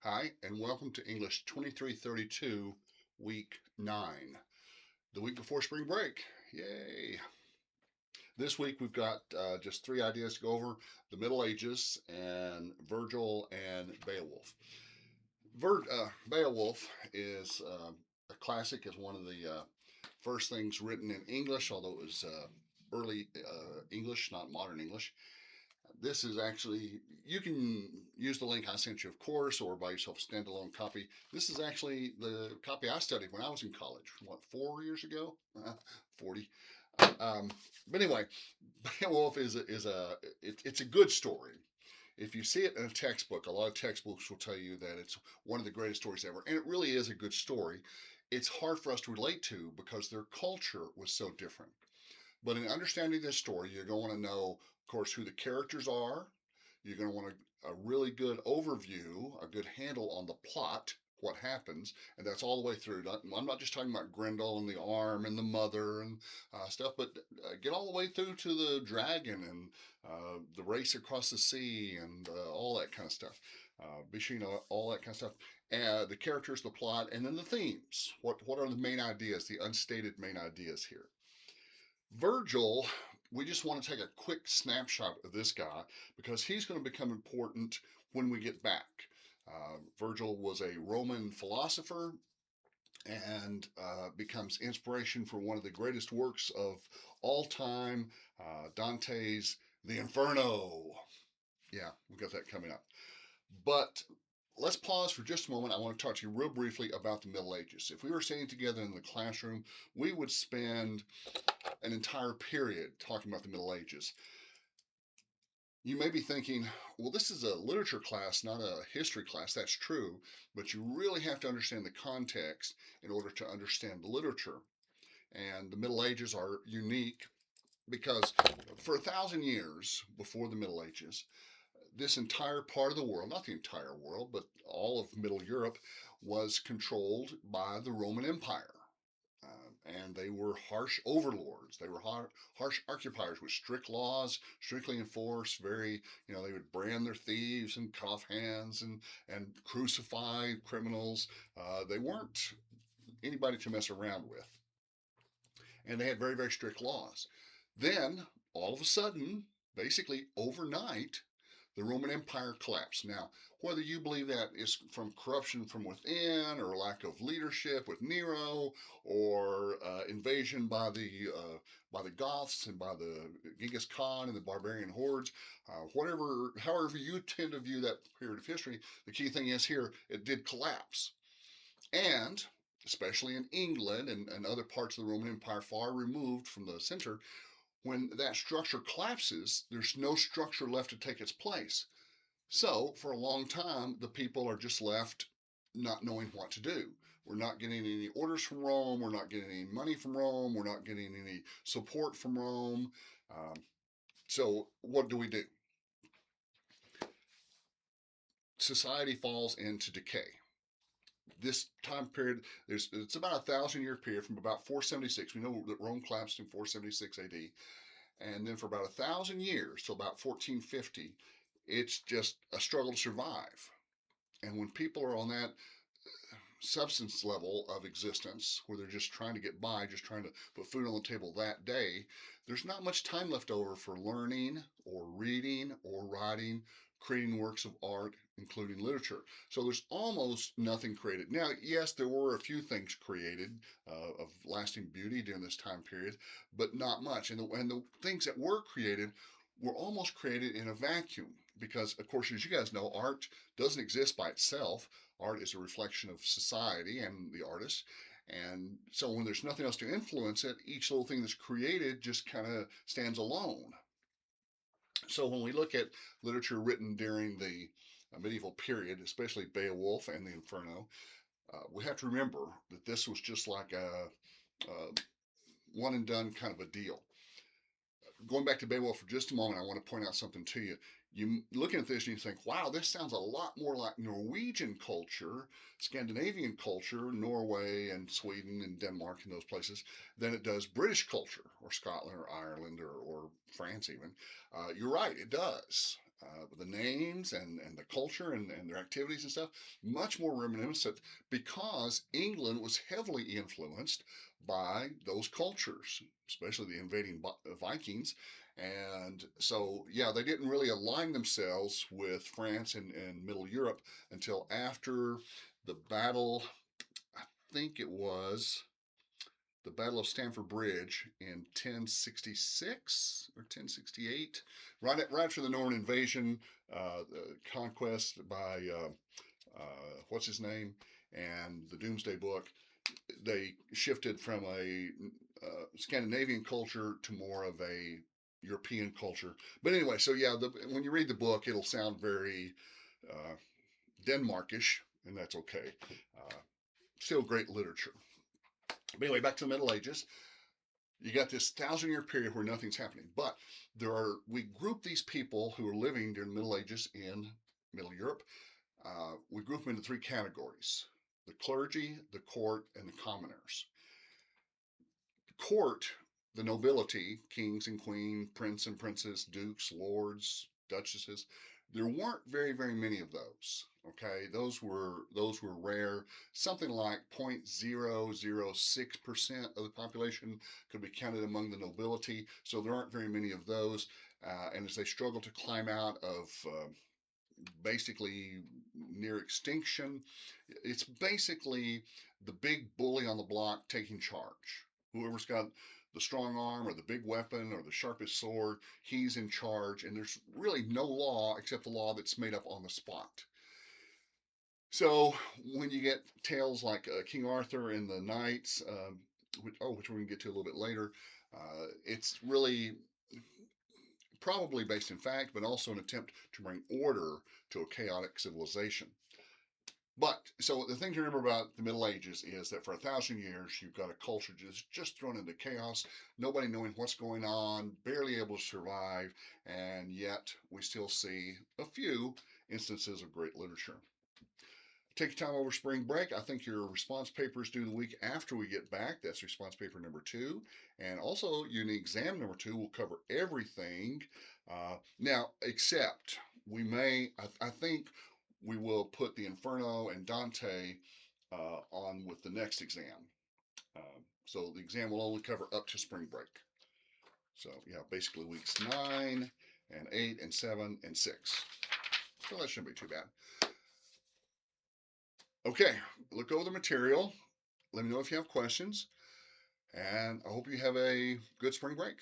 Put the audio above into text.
Hi, and welcome to English 2332, Week 9, the week before spring break. Yay! This week we've got just three ideas to go over: the Middle Ages and Virgil and Beowulf. Beowulf is a classic, is one of the first things written in English, although it was early English, not modern English. This is actually, you can use the link I sent you, of course, or buy yourself a standalone copy. This is actually the copy I studied when I was in college, what, 4 years ago? 40. Um, but anyway, Beowulf it's a good story. If you see it in a textbook, a lot of textbooks will tell you that it's one of the greatest stories ever, and it really is a good story. It's hard for us to relate to because their culture was so different. But in understanding this story, you're going to want to know, of course, who the characters are. You're going to want a really good overview, a good handle on the plot, what happens, and that's all the way through. I'm not just talking about Grendel and the arm and the mother and stuff, but get all the way through to the dragon and the race across the sea and all that kind of stuff. Be sure you know all that kind of stuff. The characters, the plot, and then the themes. What are the main ideas, the unstated main ideas here? Virgil, we just want to take a quick snapshot of this guy because he's going to become important when we get back. Virgil was a Roman philosopher and becomes inspiration for one of the greatest works of all time, Dante's The Inferno. Yeah, we got that coming up. But let's pause for just a moment. I want to talk to you real briefly about the Middle Ages. If we were sitting together in the classroom, we would spend an entire period talking about the Middle Ages. You may be thinking, well, this is a literature class, not a history class. That's true, but you really have to understand the context in order to understand the literature. And the Middle Ages are unique because for 1,000 years before the Middle Ages, this entire part of the world, not the entire world, but all of Middle Europe, was controlled by the Roman Empire. And they were harsh overlords. They were harsh occupiers with strict laws, strictly enforced. Very, they would brand their thieves and cut off hands and crucify criminals. They weren't anybody to mess around with, and they had very very strict laws. Then all of a sudden, basically overnight, the Roman Empire collapsed. Now, whether you believe that is from corruption from within or lack of leadership with Nero or invasion by the Goths and by the Genghis Khan and the barbarian hordes, however you tend to view that period of history, the key thing is here it did collapse, and especially in England and other parts of the Roman Empire far removed from the center, when that structure collapses, there's no structure left to take its place. So, for a long time, the people are just left not knowing what to do. We're not getting any orders from Rome. We're not getting any money from Rome. We're not getting any support from Rome. So, what do we do? Society falls into decay. This time period, it's about 1,000 year period from about 476. We know that Rome collapsed in 476 AD, and then for about 1,000 years till about 1450, it's just a struggle to survive. And when people are on that substance level of existence where they're just trying to get by, just trying to put food on the table that day, there's not much time left over for learning or reading or writing, creating works of art, including literature. So there's almost nothing created. Now, yes, there were a few things created of lasting beauty during this time period, but not much. And the things that were created were almost created in a vacuum because, of course, as you guys know, art doesn't exist by itself. Art is a reflection of society and the artist. And so when there's nothing else to influence it, each little thing that's created just kind of stands alone. So when we look at literature written during the medieval period, especially Beowulf and the Inferno, we have to remember that this was just like a one and done kind of a deal. Going back to Beowulf for just a moment, I want to point out something to you. You looking at this and you think, wow, this sounds a lot more like Norwegian culture, Scandinavian culture, Norway and Sweden and Denmark and those places, than it does British culture or Scotland or Ireland or France even. You're right, it does. the names and the culture and their activities and stuff, much more reminiscent because England was heavily influenced by those cultures, especially the invading Vikings. And so, yeah, they didn't really align themselves with France and Middle Europe until after the battle, I think it was the Battle of Stamford Bridge in 1066 or 1068, right after the Norman invasion, the conquest by what's his name, and the Doomsday Book. They shifted from a Scandinavian culture to more of a European culture. But anyway, so yeah, when you read the book, it'll sound very uh, Denmarkish, and that's okay. Uh, Still great literature. But anyway, back to the Middle Ages. You got this 1,000-year period where nothing's happening. But we group these people who are living during the Middle Ages in Middle Europe. We group them into three categories: the clergy, the court, and the commoners. Court, the nobility, kings and queens, prince and princess, dukes, lords, duchesses. There weren't very many of those. Okay, those were rare. Something like 0.006% of the population could be counted among the nobility. So there aren't very many of those. And as they struggle to climb out of basically near extinction, it's basically the big bully on the block taking charge. Whoever's got the strong arm or the big weapon or the sharpest sword, he's in charge, and there's really no law except the law that's made up on the spot. So when you get tales like King Arthur and the Knights, which we're going to get to a little bit later, it's really probably based in fact, but also an attempt to bring order to a chaotic civilization. But so the thing to remember about the Middle Ages is that for 1,000 years, you've got a culture just thrown into chaos, nobody knowing what's going on, barely able to survive, and yet we still see a few instances of great literature. Take your time over spring break. I think your response paper is due the week after we get back. That's response paper number 2. And also, uni exam number 2 will cover everything. Now, except we may, I think we will put the Inferno and Dante on with the next exam. So the exam will only cover up to spring break. So, yeah, basically weeks 9 and 8 and 7 and 6. So that shouldn't be too bad. Okay, look over the material. Let me know if you have questions. And I hope you have a good spring break.